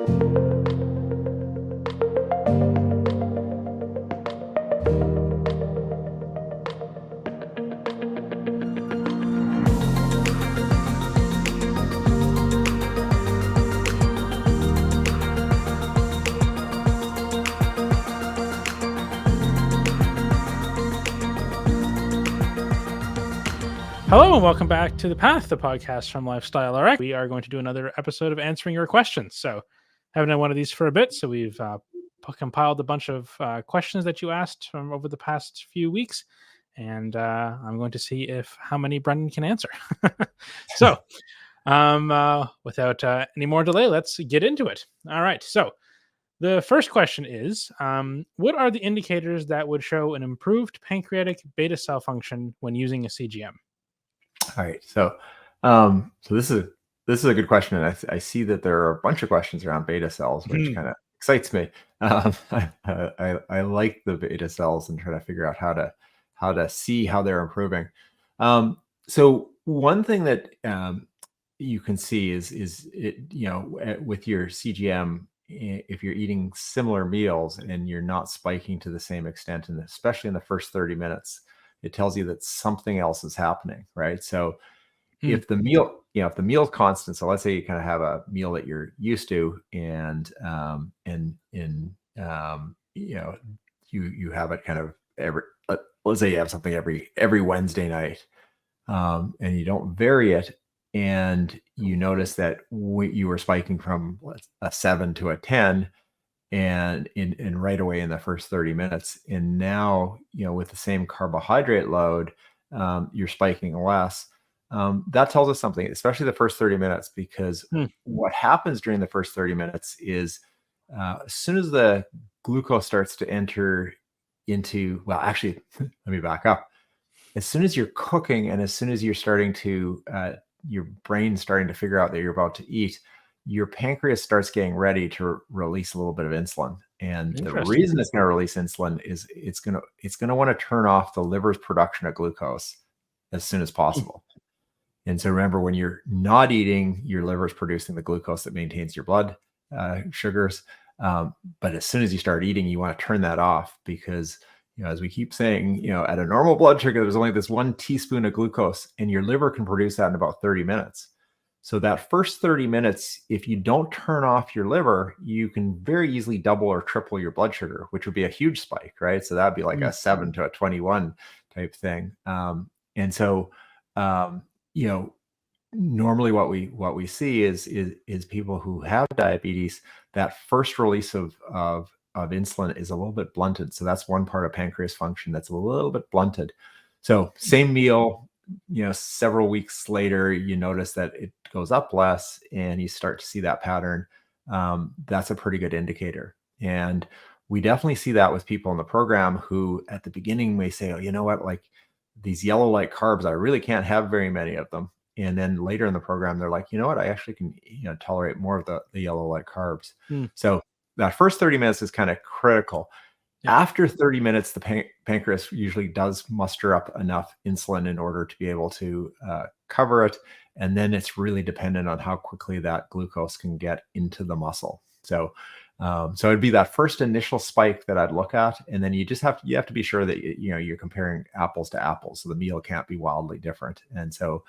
Hello and welcome back to The Path, the podcast from Lifestyle RX. We are going to do another episode of answering your questions. So, haven't done one of these for a bit, so we've compiled a bunch of questions that you asked from over the past few weeks, and I'm going to see how many Brendan can answer. So, without any more delay, let's get into it. All right. So, the first question is, what are the indicators that would show an improved pancreatic beta cell function when using a CGM? All right, so this is a good question, and I see that there are a bunch of questions around beta cells, which kind of excites me. I like the beta cells and try to figure out how to see how they're improving. So one thing that you can see is it, with your CGM, if you're eating similar meals and you're not spiking to the same extent, and especially in the first 30 minutes, it tells you that something else is happening, right? So if the meal, if the meal is constant, so let's say you kind of have a meal that you're used to, and you have it kind of let's say you have something every Wednesday night, and you don't vary it, and you notice that you were spiking from a 7 to a 10, and in right away in the first 30 minutes, and now with the same carbohydrate load, you're spiking less. That tells us something, especially the first 30 minutes, because what happens during the first 30 minutes is as soon as the glucose starts to enter into, well, actually, let me back up. As soon as you're cooking, and as soon as you're starting to your brain's starting to figure out that you're about to eat, your pancreas starts getting ready to release a little bit of insulin. And the reason it's going to release insulin is it's going to want to turn off the liver's production of glucose as soon as possible. And so remember, when you're not eating, your liver is producing the glucose that maintains your blood sugars. But as soon as you start eating, you want to turn that off, because as we keep saying, at a normal blood sugar, there's only this 1 teaspoon of glucose, and your liver can produce that in about 30 minutes. So that first 30 minutes, if you don't turn off your liver, you can very easily double or triple your blood sugar, which would be a huge spike, right? So that'd be like a 7 to a 21 type thing. And so, normally what we see is people who have diabetes, that first release of insulin is a little bit blunted. So that's one part of pancreas function that's a little bit blunted. So same meal, several weeks later, you notice that it goes up less, and you start to see that pattern. That's a pretty good indicator. And we definitely see that with people in the program who at the beginning may say, oh, you know what, like these yellow light carbs, I really can't have very many of them. And then later in the program, they're like, you know what, I actually can tolerate more of the yellow light carbs. So that first 30 minutes is kind of critical. After 30 minutes, the pancreas usually does muster up enough insulin in order to be able to cover it. And then it's really dependent on how quickly that glucose can get into the muscle. So it'd be that first initial spike that I'd look at. And then you have to be sure that you're comparing apples to apples. So the meal can't be wildly different. And so,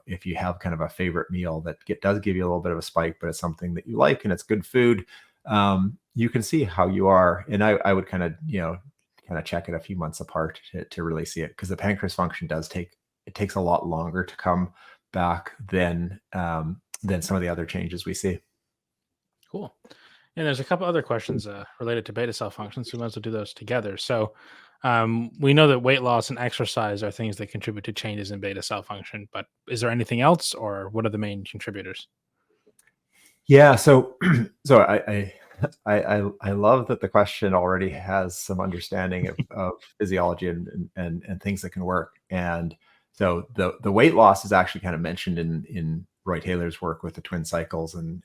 if you have kind of a favorite meal that does give you a little bit of a spike, but it's something that you like and it's good food, you can see how you are. And I would kind of check it a few months apart to really see it, because the pancreas function takes a lot longer to come back than some of the other changes we see. Cool. And there's a couple other questions related to beta cell function, so we might as well do those together. So we know that weight loss and exercise are things that contribute to changes in beta cell function, but is there anything else, or what are the main contributors? Yeah, so I love that the question already has some understanding of physiology and things that can work. And so the weight loss is actually kind of mentioned in Roy Taylor's work with the twin cycles, and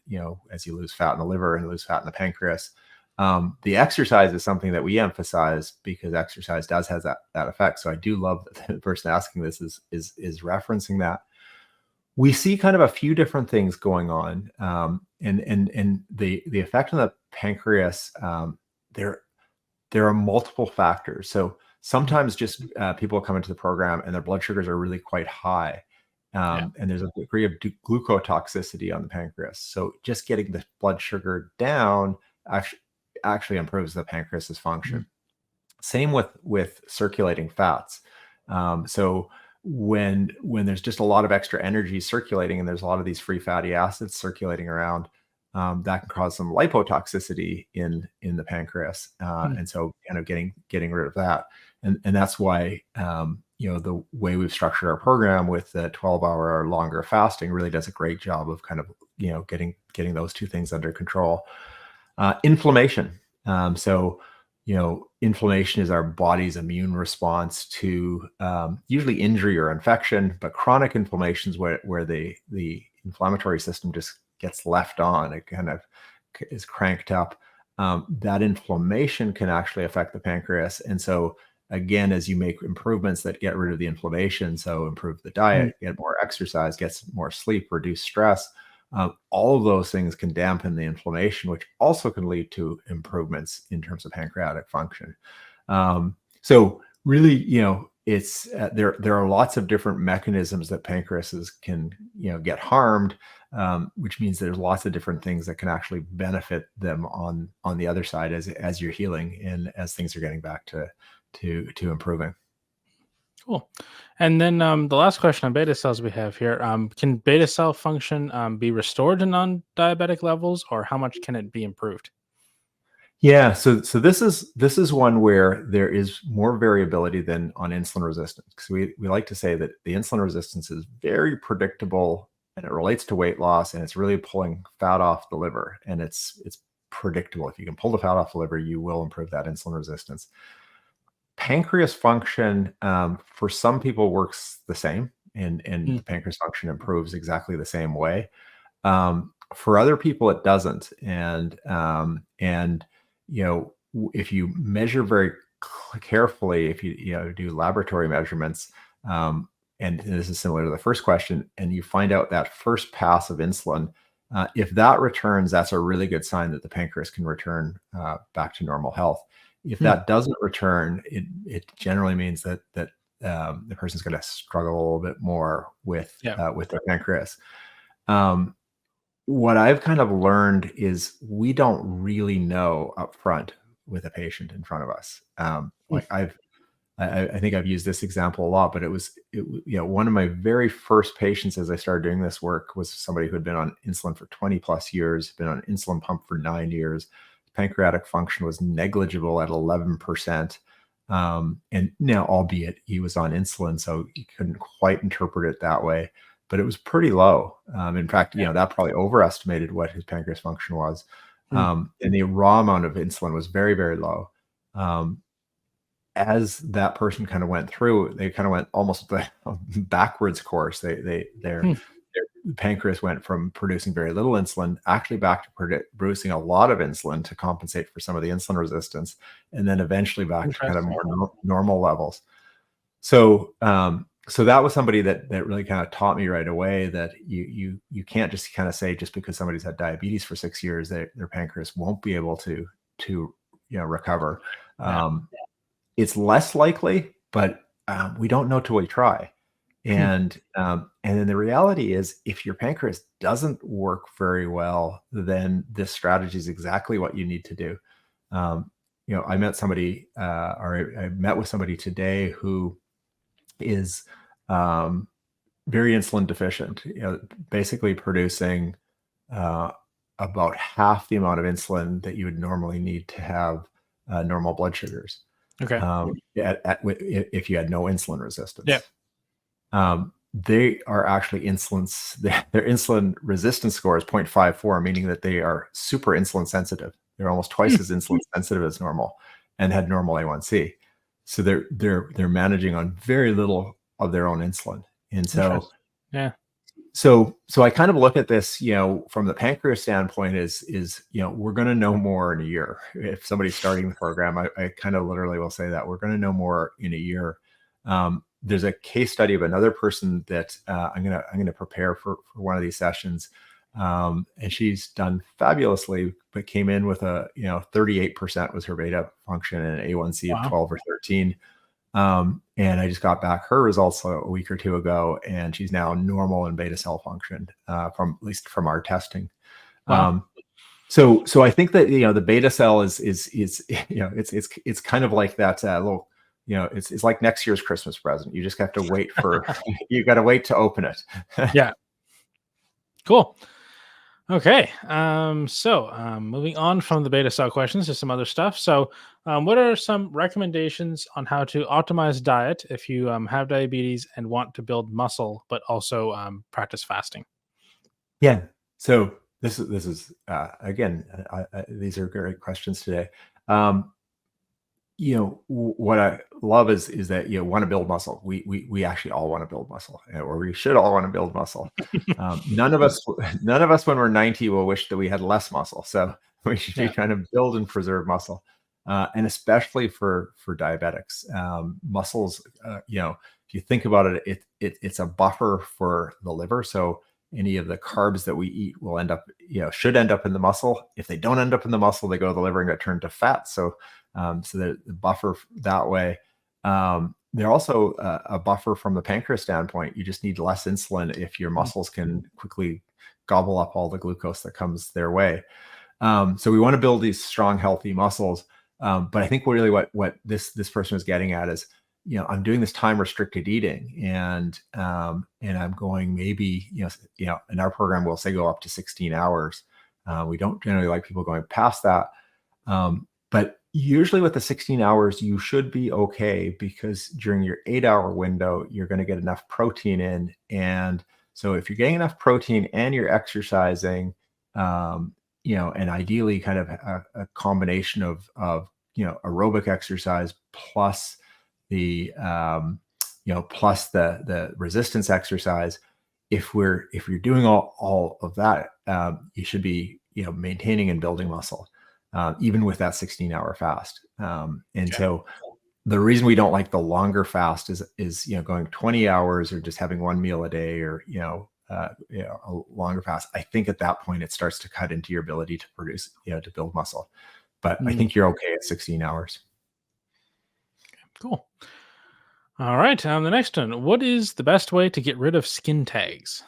as you lose fat in the liver and lose fat in the pancreas. The exercise is something that we emphasize because exercise has that effect. So I do love that the person asking this is referencing that. we see kind of a few different things going on, and the effect on the pancreas. There there are multiple factors. So Mm. sometimes just people come into the program and their blood sugars are really quite high. Yeah. And there's a degree of glucotoxicity on the pancreas. So just getting the blood sugar down actually, actually improves the pancreas's Mhm. function. Same with circulating fats. So when there's just a lot of extra energy circulating and there's a lot of these free fatty acids circulating around, that can cause some lipotoxicity in the pancreas, Mm. and so kind of getting rid of that, and that's why the way we've structured our program with the 12-hour or longer fasting really does a great job of kind of getting those two things under control. Inflammation. So inflammation is our body's immune response to usually injury or infection, but chronic inflammation is where the inflammatory system just gets left on. It kind of is cranked up. That inflammation can actually affect the pancreas. And so, again, as you make improvements that get rid of the inflammation, so improve the Mm. diet, get more exercise, get more sleep, reduce stress, all of those things can dampen the inflammation, which also can lead to improvements in terms of pancreatic function. So really, it's there are lots of different mechanisms that pancreases can get harmed, which means there's lots of different things that can actually benefit them on the other side as you're healing and as things are getting back to improving. Cool. And then the last question on beta cells we have here: can beta cell function be restored to non-diabetic levels, or how much can it be improved? Yeah, so this is one where there is more variability than on insulin resistance, because we like to say that the insulin resistance is very predictable and it relates to weight loss, and it's really pulling fat off the liver, and it's predictable. If you can pull the fat off the liver, you will improve that insulin resistance. Pancreas function, for some people, works the same, and Mm. the pancreas function improves exactly the same way. For other people, it doesn't, and if you measure very carefully, if you do laboratory measurements, um, and this is similar to the first question, and you find out that first pass of insulin, if that returns, that's a really good sign that the pancreas can return back to normal health. If Mm. that doesn't return, it generally means that the person's going to struggle a little bit more Yeah. with their pancreas. Um, what I've kind of learned is we don't really know upfront with a patient in front of us. Mm. Like I think I've used this example a lot, but one of my very first patients as I started doing this work was somebody who had been on insulin for 20 plus years, been on an insulin pump for 9 years. Pancreatic function was negligible at 11%. And now, albeit he was on insulin, so he couldn't quite interpret it that way, but it was pretty low. In fact, Yeah. that probably overestimated what his pancreas function was. Mm. And the raw amount of insulin was very, very low. Um, as that person kind of went through, they kind of went almost the backwards course. Mm. Their pancreas went from producing very little insulin actually back to producing a lot of insulin to compensate for some of the insulin resistance, and then eventually back to kind of Interesting. more normal levels. So that was somebody that really kind of taught me right away that you can't just kind of say just because somebody's had diabetes for 6 years that their pancreas won't be able to recover. Yeah. Um, it's less likely, but we don't know till we try. Hmm. And then the reality is, if your pancreas doesn't work very well, then this strategy is exactly what you need to do. I met somebody, or I met with somebody today who is um, very insulin deficient. Basically producing uh, about half the amount of insulin that you would normally need to have normal blood sugars, Okay. if you had no insulin Yeah. resistance. They are actually their insulin resistance score is 0.54, meaning that they are super insulin sensitive. They're almost twice Hmm. as insulin sensitive as normal and had normal A1C. So they're managing on very little of their own insulin. And so Interesting. Yeah. so I kind of look at this, from the pancreas standpoint is, we're going to know more in a year. If somebody's starting the program, I kind of literally will say that we're going to know more in a year. there's a case study of another person that I'm gonna prepare for one of these sessions, and she's done fabulously, but came in with 38% was her beta function and an A1C of Wow. 12 or 13. And I just got back her results a week or two ago, and she's now normal in beta cell function, from at least from our testing. Wow. So I think that the beta cell is it's kind of like that little it's like next year's Christmas present. You just have to wait for you got to wait to open it. Yeah. Cool. Okay. Moving on from the beta cell questions to some other stuff. So, what are some recommendations on how to optimize diet if you have diabetes and want to build muscle, but also practice fasting? Yeah. So this is again, these are great questions today. Um, what I love is that you want to build muscle. We actually all want to build muscle, or we should all want to build muscle. None of us none of us when we're 90 will wish that we had less muscle. So we should be Yeah. trying to build and preserve muscle, and especially for diabetics. Muscles, if you think about it, it's a buffer for the liver. So any of the carbs that we eat will should end up in the muscle. If they don't end up in the muscle, they go to the liver and get turned to fat. So the buffer that way. They're also a buffer from the pancreas standpoint. You just need less insulin if your muscles can quickly gobble up all the glucose that comes their way. So we want to build these strong, healthy muscles. But I think really what this person is getting at is, I'm doing this time restricted eating, and I'm going maybe in our program we'll say go up to 16 hours. We don't generally like people going past that. But usually with the 16 hours, you should be okay, because during your 8-hour window, you're going to get enough protein in. And so if you're getting enough protein and you're exercising, and ideally kind of a combination of aerobic exercise plus the resistance exercise, if you're doing all of that, you should be maintaining and building muscle, even with that 16-hour fast. And so the reason we don't like the longer fast is going 20 hours or just having one meal a day, or a longer fast. I think at that point it starts to cut into your ability to produce, to build muscle. But I think you're okay at 16 hours. Cool. All right. The next one. What is the best way to get rid of skin tags?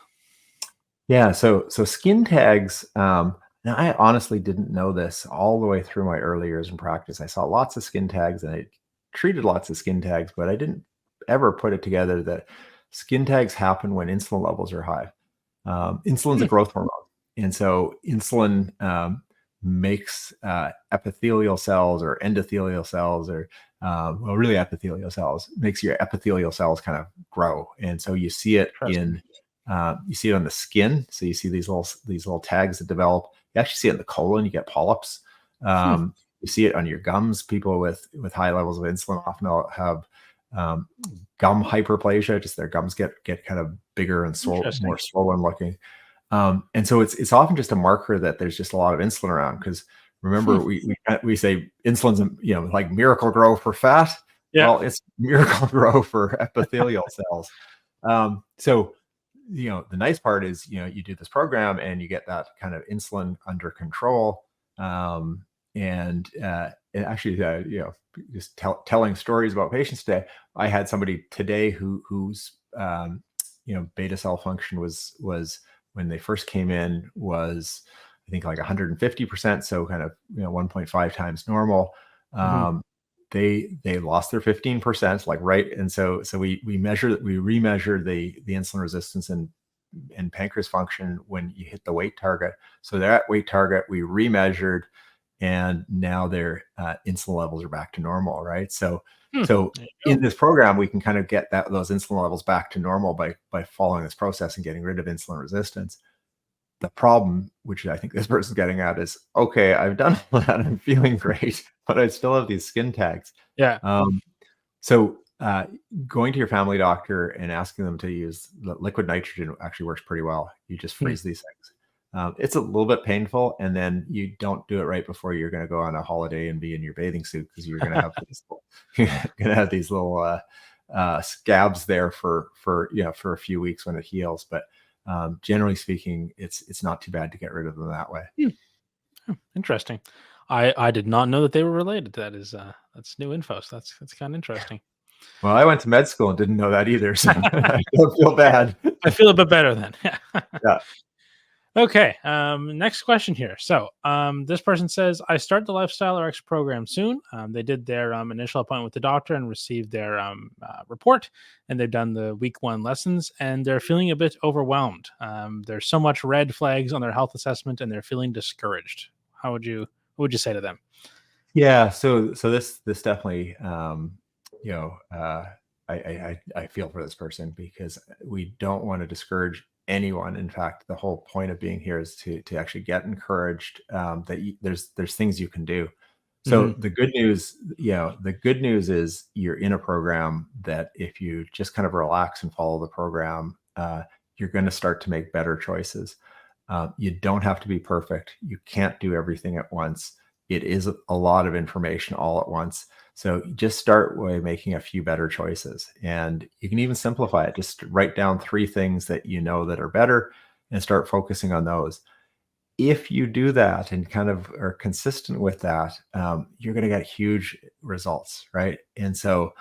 Yeah. So skin tags. Now I honestly didn't know this all the way through my early years in practice. I saw lots of skin tags and I treated lots of skin tags, but I didn't ever put it together that skin tags happen when insulin levels are high. Insulin's a growth hormone, and so insulin makes epithelial cells or endothelial cells, or really epithelial cells, makes your epithelial cells kind of grow. And so you see it on the skin. So you see these little tags that develop. You actually see it in the colon. You get polyps. You see it on your gums. People with high levels of insulin often have gum hyperplasia. Just their gums get kind of bigger and more swollen looking. And so it's often just a marker that there's just a lot of insulin around. Because remember, we say insulin's like miracle grow for fat. Yeah. Well, it's miracle grow for epithelial cells. So the nice part is you do this program and you get that kind of insulin under control. And actually, just telling stories about patients today. I had somebody today whose beta cell function was when they first came in was, I think, like 150%. So kind of 1.5 times normal. They lost their 15%, like right. And so we remeasured the insulin resistance and pancreas function when you hit the weight target. So they're at weight target, we remeasured, and now their insulin levels are back to normal, right? So in this program, we can kind of get those insulin levels back to normal by following this process and getting rid of insulin resistance. The problem, which I think this person's getting at, is, okay, I've done all that, I'm feeling great, but I still have these skin tags. Yeah. So going to your family doctor and asking them to use liquid nitrogen actually works pretty well. You just freeze these things. It's a little bit painful, and then you don't do it right before you're going to go on a holiday and be in your bathing suit, because you're going to have these little scabs there for a few weeks when it heals. But generally speaking, it's not too bad to get rid of them that way. Oh, interesting. I did not know that they were related. That's new info. So that's kind of interesting. Well, I went to med school and didn't know that either, so I don't feel bad. I feel a bit better then. Yeah. Okay. Next question here. So, this person says, I start the Lifestyle RX program soon. They did their initial appointment with the doctor and received their report, and they've done the week 1 lessons, and they're feeling a bit overwhelmed. There's so much red flags on their health assessment, and they're feeling discouraged. What would you say to them? Yeah, so this definitely, you know, I feel for this person, because we don't want to discourage anyone. In fact, the whole point of being here is to actually get encouraged, that there's things you can do. So Hmm. the good news is you're in a program that if you just kind of relax and follow the program, you're going to start to make better choices. You don't have to be perfect. You can't do everything at once. It is a lot of information all at once. So just start by making a few better choices. And you can even simplify it. Just write down 3 things that you know that are better and start focusing on those. If you do that and kind of are consistent with that, you're going to get huge results, right? And so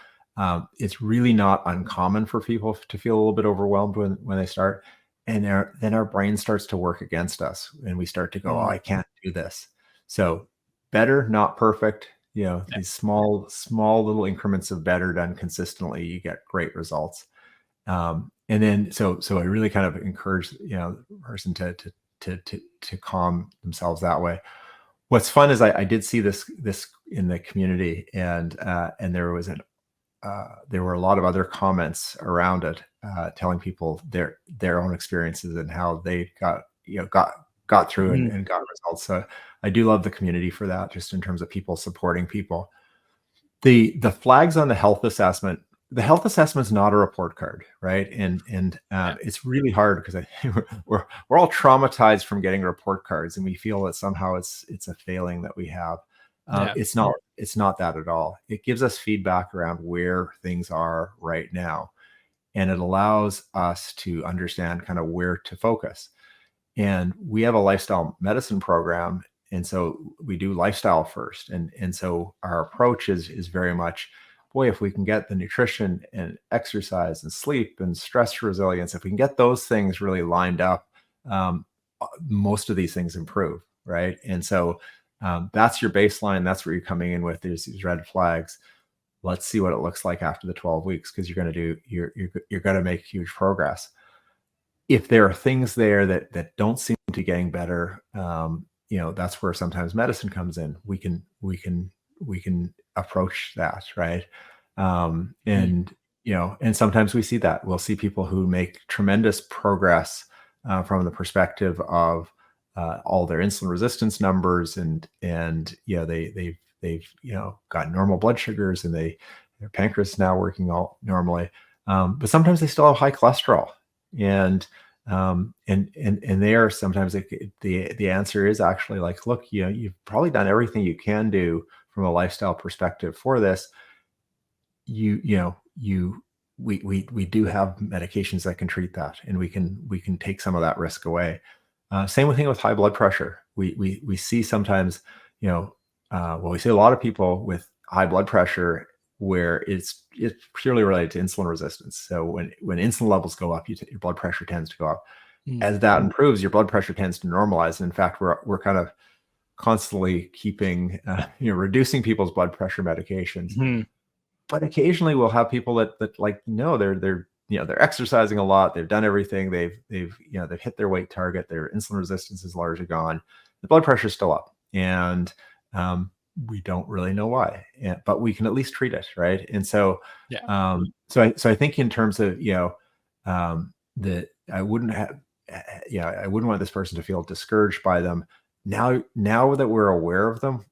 it's really not uncommon for people to feel a little bit overwhelmed when they start. And then our brain starts to work against us, and we start to go, oh, I can't do this. So better, not perfect. These small little increments of better done consistently, you get great results. And then so I really kind of encourage the person to calm themselves that way. What's fun is I did see this in the community, and there were a lot of other comments around it, telling people their own experiences and how they got through and got results. So I do love the community for that, just in terms of people supporting people. The flags on the health assessment. The health assessment is not a report card, right? And it's really hard, because we're all traumatized from getting report cards, and we feel that somehow it's a failing that we have. It's not that at all. It gives us feedback around where things are right now, and it allows us to understand kind of where to focus. And we have a lifestyle medicine program, and so we do lifestyle first. And so our approach is very much, boy, if we can get the nutrition and exercise and sleep and stress resilience, if we can get those things really lined up, most of these things improve, right? And so that's your baseline. That's where you're coming in with these red flags. Let's see what it looks like after the 12 weeks, because you're going to make huge progress. If there are things there that don't seem to be getting better, that's where sometimes medicine comes in. We can approach that, right? And sometimes we see that. We'll see people who make tremendous progress from the perspective of all their insulin resistance numbers, and they've got normal blood sugars, and their pancreas is now working all normally. But sometimes they still have high cholesterol, and there sometimes the answer is actually like, look, you've probably done everything you can do from a lifestyle perspective for this. We do have medications that can treat that, and we can take some of that risk away. Same thing with high blood pressure. We see sometimes, we see a lot of people with high blood pressure where it's purely related to insulin resistance. So when insulin levels go up, your blood pressure tends to go up. As that improves, your blood pressure tends to normalize. And in fact, we're kind of constantly keeping, reducing people's blood pressure medications. But occasionally we'll have people that they're exercising a lot. They've done everything. They've hit their weight target. Their insulin resistance is largely gone. The blood pressure is still up, and we don't really know why, but we can at least treat it, right? And so, so I think in terms of that I wouldn't want this person to feel discouraged by them. Now that we're aware of them,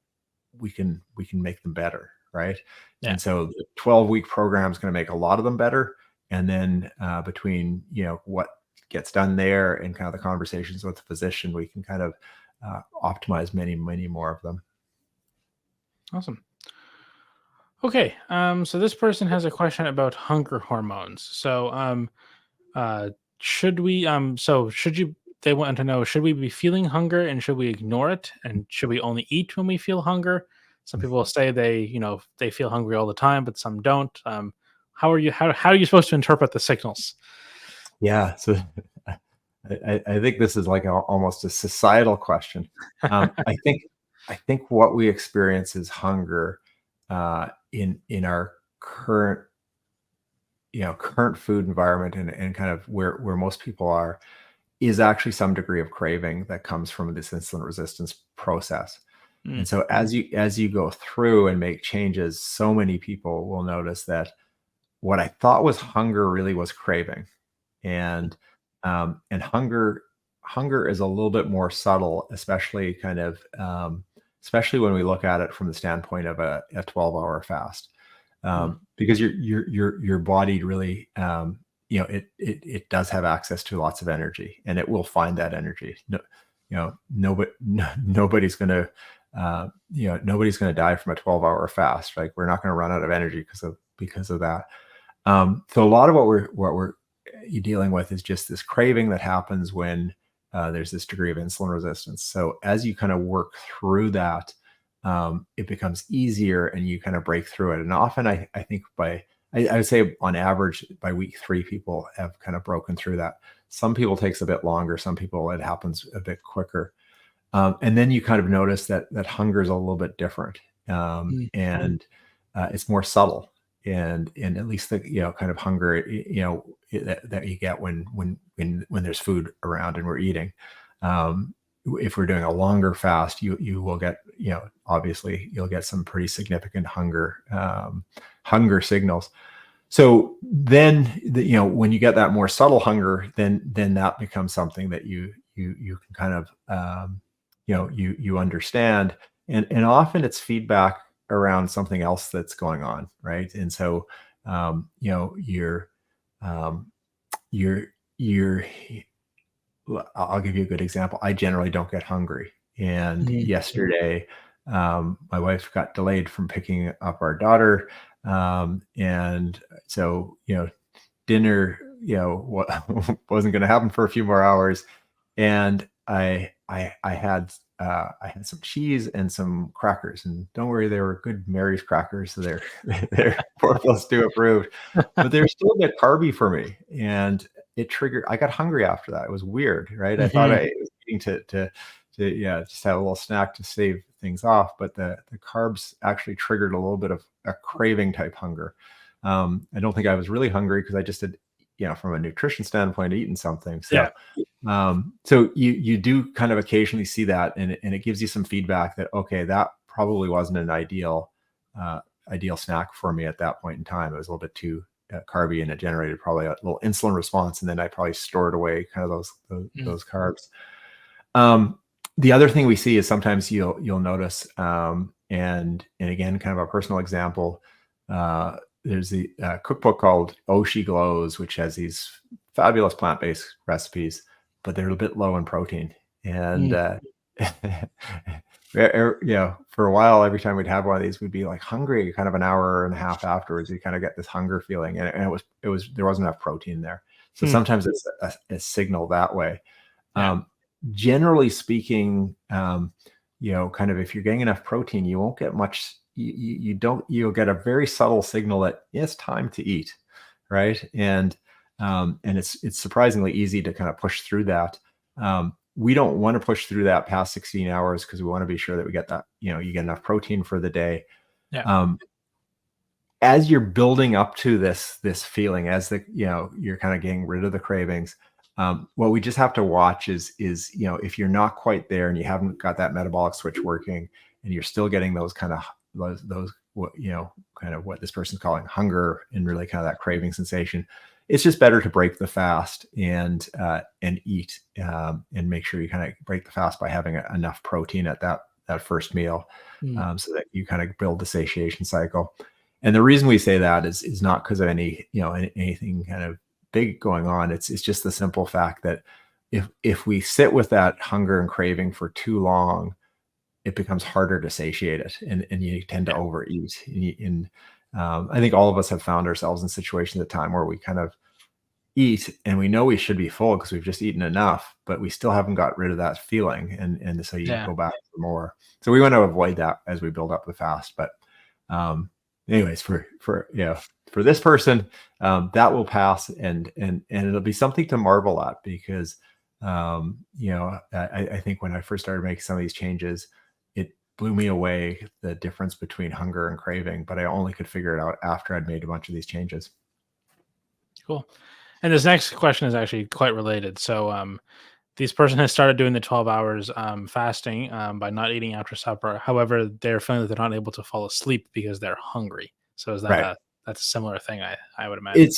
we can make them better, right? Yeah. And so the 12-week program is going to make a lot of them better. And then between what gets done there and kind of the conversations with the physician, we can kind of optimize many more of them. Awesome. Okay. So this person has a question about hunger hormones. Uh, should we? So should you? They want to know: should we be feeling hunger, and should we ignore it, and should we only eat when we feel hunger? Some people say they feel hungry all the time, but some don't. How are you? How are you supposed to interpret the signals? Yeah, so I think this is like almost a societal question. I think what we experience is hunger in our current current food environment and kind of where most people are is actually some degree of craving that comes from this insulin resistance process. And Mm, so as you go through and make changes, so many people will notice that what I thought was hunger really was craving. And hunger is a little bit more subtle, especially especially when we look at it from the standpoint of a 12-hour fast, mm, because your body really, it does have access to lots of energy, and it will find that energy. No, nobody nobody's gonna nobody's gonna die from a 12-hour fast. Like, we're not going to run out of energy because of that. So a lot of what we're dealing with is just this craving that happens when there's this degree of insulin resistance. So as you kind of work through that, it becomes easier and you kind of break through it. And often I think I would say on average by week 3, people have kind of broken through that. Some people takes a bit longer. Some people it happens a bit quicker. And then you kind of notice that hunger is a little bit different, mm, and it's more subtle, and at least the kind of hunger that you get when there's food around and we're eating. If we're doing a longer fast, you will get, obviously you'll get some pretty significant hunger signals. So then, when you get that more subtle hunger, then that becomes something that you can kind of, you understand, and often it's feedback around something else that's going on, right? And so, you're um, you're I'll give you a good example. I generally don't get hungry. And mm, yesterday, my wife got delayed from picking up our daughter. And so, dinner, wasn't going to happen for a few more hours. And I had some cheese and some crackers, and don't worry, they were good Mary's crackers, so they're 4+2 approved, but they're still a bit carby for me, and it triggered. I got hungry after that. It was weird, right? I thought mhm, I was eating to yeah, just have a little snack to save things off, but the carbs actually triggered a little bit of a craving type hunger. I don't think I was really hungry because I just had, from a nutrition standpoint, eaten something. yeah, So you do kind of occasionally see that, and it gives you some feedback that, okay, that probably wasn't an ideal snack for me at that point in time. It was a little bit too carby, and it generated probably a little insulin response, and then I probably stored away kind of mm, those carbs. Um, the other thing we see is sometimes you'll notice, and again, kind of a personal example. There's the cookbook called Oh She Glows, which has these fabulous plant-based recipes, but they're a bit low in protein. And mm, for a while, every time we'd have one of these, we'd be like hungry, kind of an hour and a half afterwards. You kind of get this hunger feeling, and it was there wasn't enough protein there. So mm, sometimes it's a signal that way. yeah, Um, Generally speaking, kind of if you're getting enough protein, you won't get much. You don't. You'll get a very subtle signal that it's time to eat, right? And it's surprisingly easy to kind of push through that. We don't want to push through that past 16 hours because we want to be sure that we get that. You get enough protein for the day. yeah, Um, as you're building up to this feeling, as you're kind of getting rid of the cravings, what we just have to watch is if you're not quite there and you haven't got that metabolic switch working, and you're still getting those kind of those what kind of what this person's calling hunger, and really kind of that craving sensation, it's just better to break the fast and eat, and make sure you kind of break the fast by having enough protein at that first meal, mm, so that you kind of build the satiation cycle. And the reason we say that is not because of anything kind of big going on. It's just the simple fact that if we sit with that hunger and craving for too long, it becomes harder to satiate it, and you tend to Yeah. overeat. And I think all of us have found ourselves in situations at time where we kind of eat and we know we should be full because we've just eaten enough, but we still haven't got rid of that feeling, and so you Yeah. go back for more. So we want to avoid that as we build up the fast. But um, anyways, for this person, that will pass, and it'll be something to marvel at because I think when I first started making some of these changes, it blew me away the difference between hunger and craving, but I only could figure it out after I'd made a bunch of these changes. Cool. And this next question is actually quite related. So, this person has started doing the 12 hours fasting by not eating after supper. However, they're feeling that they're not able to fall asleep because they're hungry. So, is that Right. that's a similar thing? I would imagine.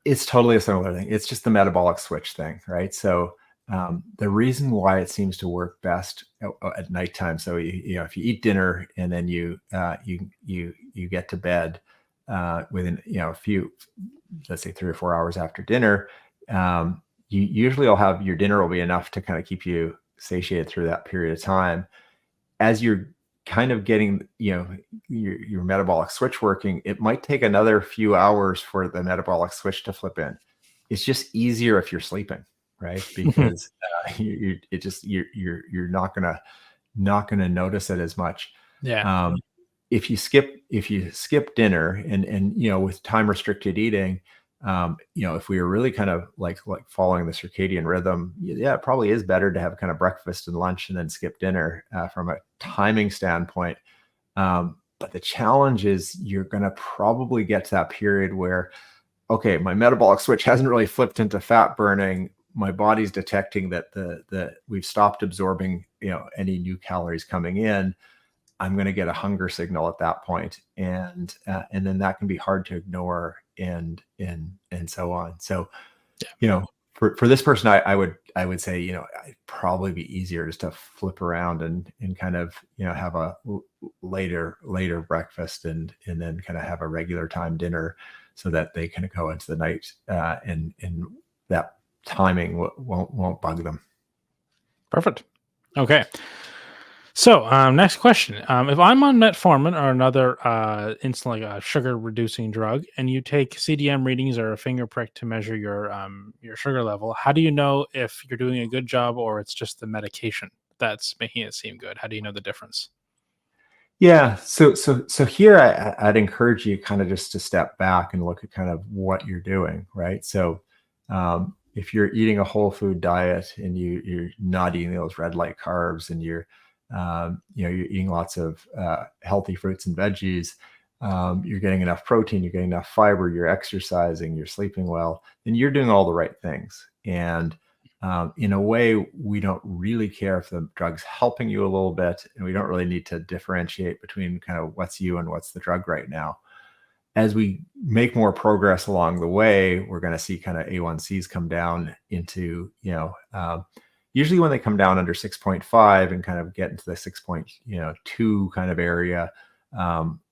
It's totally a similar thing. It's just the metabolic switch thing, right? So the reason why it seems to work best at nighttime. So if you eat dinner and then you get to bed within a few, let's say 3 or 4 hours after dinner, you usually will have your dinner will be enough to kind of keep you satiated through that period of time. As you're kind of getting, your metabolic switch working, it might take another few hours for the metabolic switch to flip in. It's just easier if you're sleeping, right? Because you're not gonna notice it as much. Yeah. Um, if you skip dinner and with time restricted eating, if we were really kind of like following the circadian rhythm, yeah, it probably is better to have kind of breakfast and lunch and then skip dinner from a timing standpoint. But the challenge is you're going to probably get to that period where, okay, my metabolic switch hasn't really flipped into fat burning. My body's detecting that the we've stopped absorbing any new calories coming in. I'm going to get a hunger signal at that point, and then that can be hard to ignore, and so on. So, for this person, I would say, it'd probably be easier just to flip around and kind of have a later breakfast, and then kind of have a regular time dinner, so that they kind of go into the night, and that timing won't bug them. Perfect. Okay. So, next question. If I'm on metformin or another insulin, like a sugar reducing drug, and you take CDM readings or a finger prick to measure your sugar level, how do you know if you're doing a good job or it's just the medication that's making it seem good? How do you know the difference? Yeah. So here I'd encourage you kind of just to step back and look at kind of what you're doing, right? So if you're eating a whole food diet and you're not eating those red light carbs, and you're eating lots of healthy fruits and veggies, you're getting enough protein, you're getting enough fiber, you're exercising, you're sleeping well, then you're doing all the right things. And in a way, we don't really care if the drug's helping you a little bit, and we don't really need to differentiate between kind of what's you and what's the drug right now. As we make more progress along the way, we're going to see kind of A1Cs come down into, usually when they come down under 6.5 and kind of get into the 6.2 kind of area.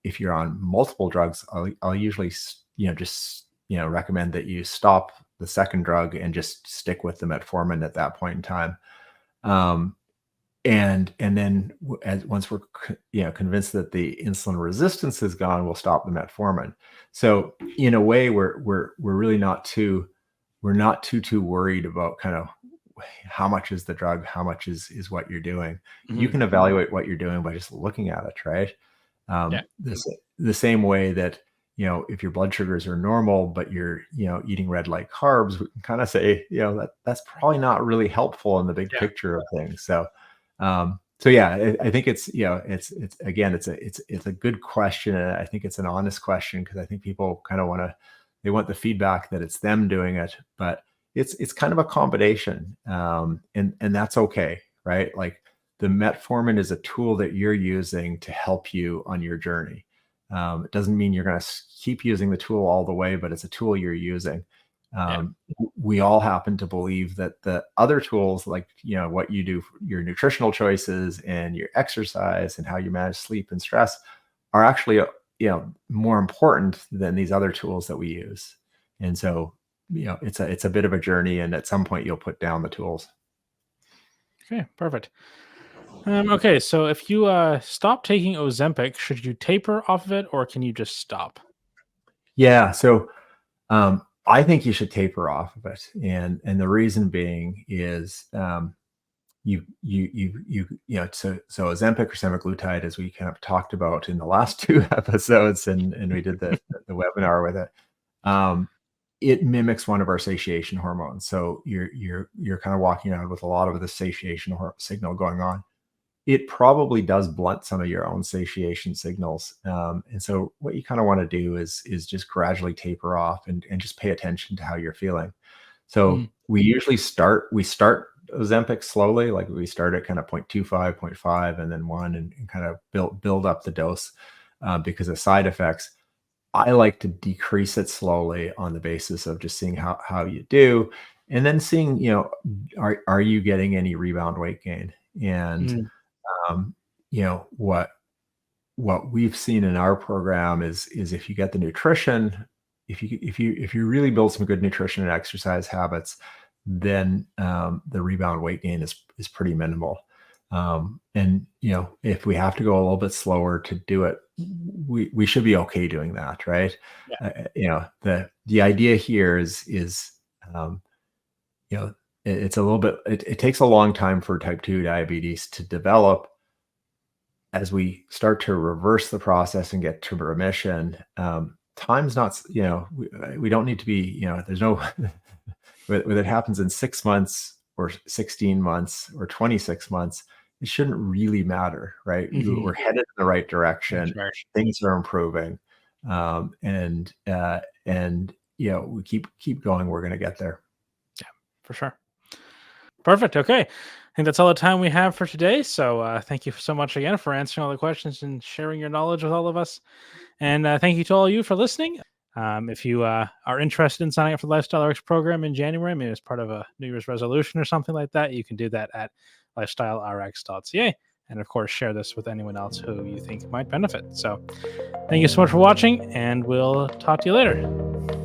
If you're on multiple drugs, I'll usually, just, recommend that you stop the second drug and just stick with the metformin at that point in time. And then as once we're convinced that the insulin resistance is gone, we'll stop the metformin. So in a way, we're really not too worried about kind of how much is the drug, how much is what you're doing. You Mhm. can evaluate what you're doing by just looking at it, right? Yeah. The same way that if your blood sugars are normal but you're eating red light carbs, we can kind of say that's probably not really helpful in the big Yeah. picture of things. So yeah, I think it's again, it's a good question, and I think it's an honest question, because I think people kind of they want the feedback that it's them doing it, but it's kind of a combination, and that's okay, right? Like, the metformin is a tool that you're using to help you on your journey. It doesn't mean you're going to keep using the tool all the way, but it's a tool you're using. Yeah. We all happen to believe that the other tools, like what you do, your nutritional choices and your exercise and how you manage sleep and stress, are actually more important than these other tools that we use. And so it's a bit of a journey, and at some point you'll put down the tools. Okay. Perfect. Okay, so if you stop taking Ozempic, should you taper off of it or can you just stop? Yeah. So I think you should taper off of it, and the reason being is so Ozempic or semaglutide, as we kind of talked about in the last two episodes, and we did the webinar with it. Um, it mimics one of our satiation hormones, so you're kind of walking around with a lot of the satiation signal going on. It probably does blunt some of your own satiation signals. And so what you kind of want to do is just gradually taper off and just pay attention to how you're feeling. So Mm, we start Ozempic slowly, like we start at kind of 0.25, zero point 0.5, and then 1, and kind of build up the dose because of side effects. I like to decrease it slowly on the basis of just seeing how you do, and then seeing, are you getting any rebound weight gain? And mm, um, what we've seen in our program is if you get the nutrition, if you really build some good nutrition and exercise habits, then the rebound weight gain is pretty minimal. And if we have to go a little bit slower to do it, we should be okay doing that, right? yeah, The idea here is um, you know it's a little bit, it takes a long time for type 2 diabetes to develop. As we start to reverse the process and get to remission, time's not, we don't need to be, there's no, whether it happens in 6 months or 16 months or 26 months, it shouldn't really matter, right? hmm We're headed in the right direction. direction. Things are improving. And we keep going. We're going to get there. For sure. Perfect. Okay. I think that's all the time we have for today. So thank you so much again for answering all the questions and sharing your knowledge with all of us. And thank you to all of you for listening. If you are interested in signing up for the Lifestyle RX program in January, maybe as part of a New Year's resolution or something like that, you can do that at lifestylерx.ca. And of course, share this with anyone else who you think might benefit. So thank you so much for watching, and we'll talk to you later.